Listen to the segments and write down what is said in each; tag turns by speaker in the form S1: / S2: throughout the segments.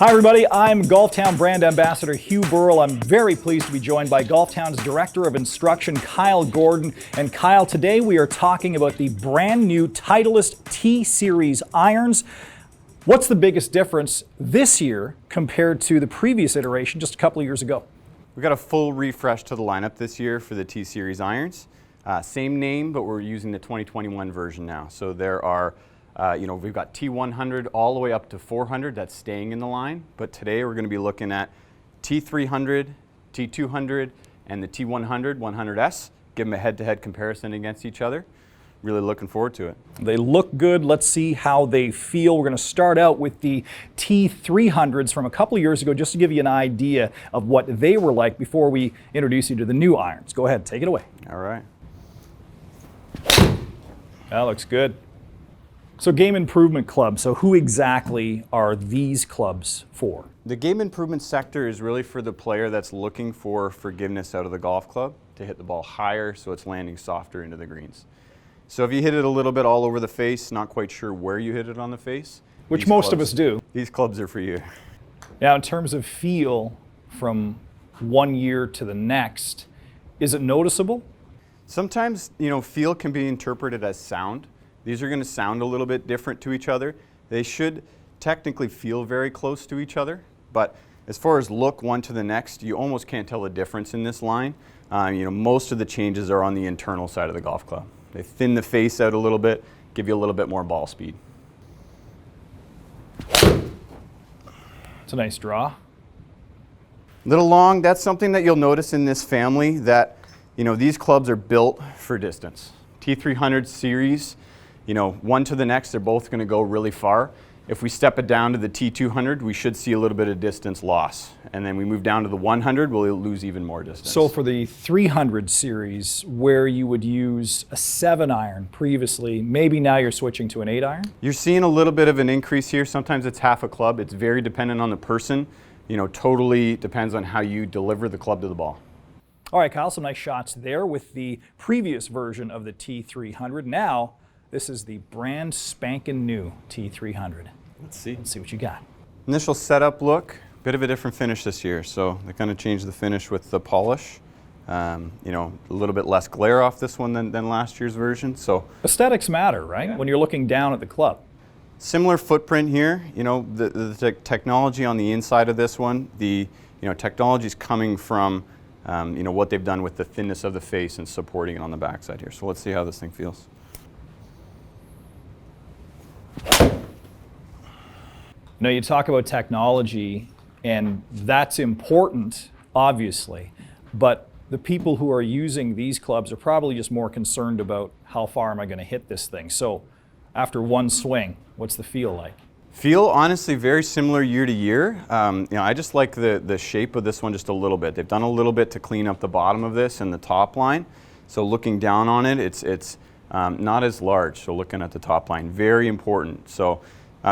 S1: Hi everybody, I'm Golftown brand ambassador Hugh Burrell. I'm very pleased to be joined by Golftown's Director of Instruction, Kyle Gordon. And Kyle, today we are talking about the brand new Titleist T-Series irons. What's the biggest difference this year compared to the previous iteration just a couple of years ago?
S2: We got a full refresh to the lineup this year for the T-Series irons. Same name, but we're using the 2021 version now. So there are we've got T100 all the way up to 400 that's staying in the line, but today we're going to be looking at T300, T200, and the T100, 100S. Give them a head-to-head comparison against each other. Really looking forward to it.
S1: They look good. Let's see how they feel. We're going to start out with the T300s from a couple of years ago just to give you an idea of what they were like before we introduce you to the new irons. Go ahead, take it away.
S2: All right.
S1: That looks good. So Game Improvement Club, so who exactly are these clubs for?
S2: The game improvement sector is really for the player that's looking for forgiveness out of the golf club to hit the ball higher so it's landing softer into the greens. So if you hit it a little bit all over the face, not quite sure where you hit it on the face.
S1: Which most of us do.
S2: These clubs are for you.
S1: Now in terms of feel from one year to the next, is it noticeable?
S2: Sometimes, feel can be interpreted as sound. These are going to sound a little bit different to each other. They should technically feel very close to each other, but as far as look one to the next, you almost can't tell the difference in this line. Most of the changes are on the internal side of the golf club. They thin the face out a little bit, give you a little bit more ball speed.
S1: It's a nice draw.
S2: Little long, that's something that you'll notice in this family that, these clubs are built for distance. T300 series, one to the next, they're both going to go really far. If we step it down to the T200, we should see a little bit of distance loss. And then we move down to the 100, we'll lose even more distance.
S1: So for the 300 series, where you would use a 7-iron previously, maybe now you're switching to an 8-iron?
S2: You're seeing a little bit of an increase here. Sometimes it's half a club. It's very dependent on the person. Totally depends on how you deliver the club to the ball.
S1: All right, Kyle, some nice shots there with the previous version of the T300. Now, this is the brand spanking new T300. Let's see what you got.
S2: Initial setup look, bit of a different finish this year. So they kind of changed the finish with the polish. A little bit less glare off this one than last year's version. So
S1: aesthetics matter, right? Yeah. When you're looking down at the club.
S2: Similar footprint here. The technology on the inside of this one, the technology is coming from what they've done with the thinness of the face and supporting it on the backside here. So let's see how this thing feels.
S1: You talk about technology, and that's important, obviously, but the people who are using these clubs are probably just more concerned about how far am I going to hit this thing. So after one swing, what's the feel like?
S2: Feel, honestly, very similar year to year. I just like the shape of this one just a little bit. They've done a little bit to clean up the bottom of this and the top line. So looking down on it, it's not as large. So looking at the top line, very important. So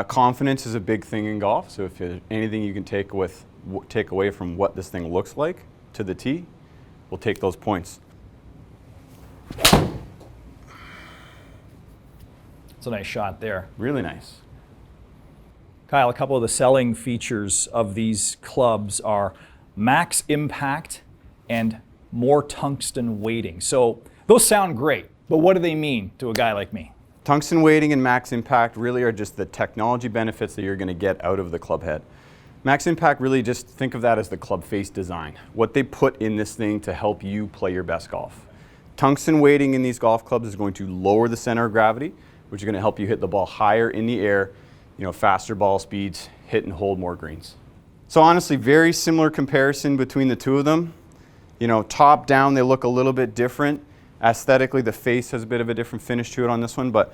S2: confidence is a big thing in golf. So if there's anything you can take away from what this thing looks like to the tee, we'll take those points.
S1: It's a nice shot there.
S2: Really nice.
S1: Kyle, a couple of the selling features of these clubs are max impact and more tungsten weighting. So those sound great, but what do they mean to a guy like me?
S2: Tungsten weighting and max impact really are just the technology benefits that you're going to get out of the club head. Max impact, really just think of that as the club face design, what they put in this thing to help you play your best golf. Tungsten weighting in these golf clubs is going to lower the center of gravity, which is going to help you hit the ball higher in the air, faster ball speeds, hit and hold more greens. So honestly, very similar comparison between the two of them. Top down, they look a little bit different. Aesthetically, the face has a bit of a different finish to it on this one, but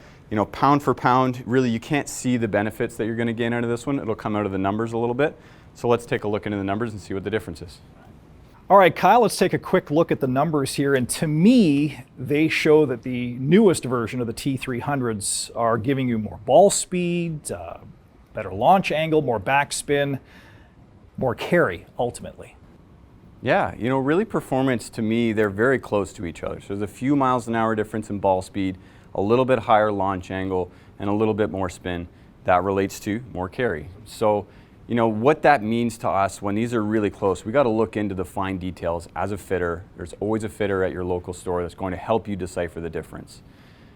S2: pound for pound, really you can't see the benefits that you're going to gain out of this one. It'll come out of the numbers a little bit. So let's take a look into the numbers and see what the difference is.
S1: All right, Kyle, let's take a quick look at the numbers here. And to me, they show that the newest version of the T300s are giving you more ball speed, better launch angle, more backspin, more carry, ultimately.
S2: Yeah, really performance to me, they're very close to each other. So there's a few miles an hour difference in ball speed, a little bit higher launch angle, and a little bit more spin. That relates to more carry. So You know, what that means to us when these are really close, we got to look into the fine details as a fitter. There's always a fitter at your local store that's going to help you decipher the difference.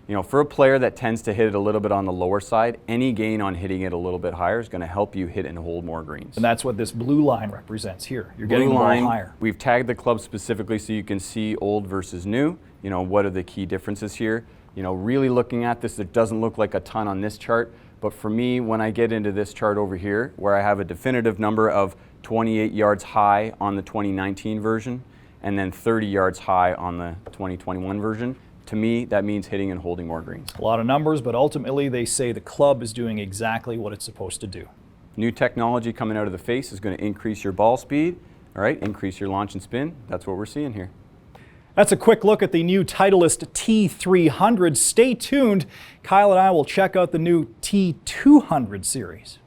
S2: You know, for a player that tends to hit it a little bit on the lower side, any gain on hitting it a little bit higher is going to help you hit and hold more greens.
S1: And that's what this blue line represents here. You're getting
S2: Blue
S1: the ball
S2: line,
S1: higher.
S2: we've tagged the club specifically so you can see old versus new. You know, what are the key differences here? You know, really looking at this, it doesn't look like a ton on this chart, but for me, when I get into this chart over here, where I have a definitive number of 28 yards high on the 2019 version, and then 30 yards high on the 2021 version, to me, that means hitting and holding more greens.
S1: A lot of numbers, but ultimately they say the club is doing exactly what it's supposed to do.
S2: New technology coming out of the face is going to increase your ball speed, all right, increase your launch and spin. That's what we're seeing here.
S1: That's a quick look at the new Titleist T300. Stay tuned. Kyle and I will check out the new T200 series.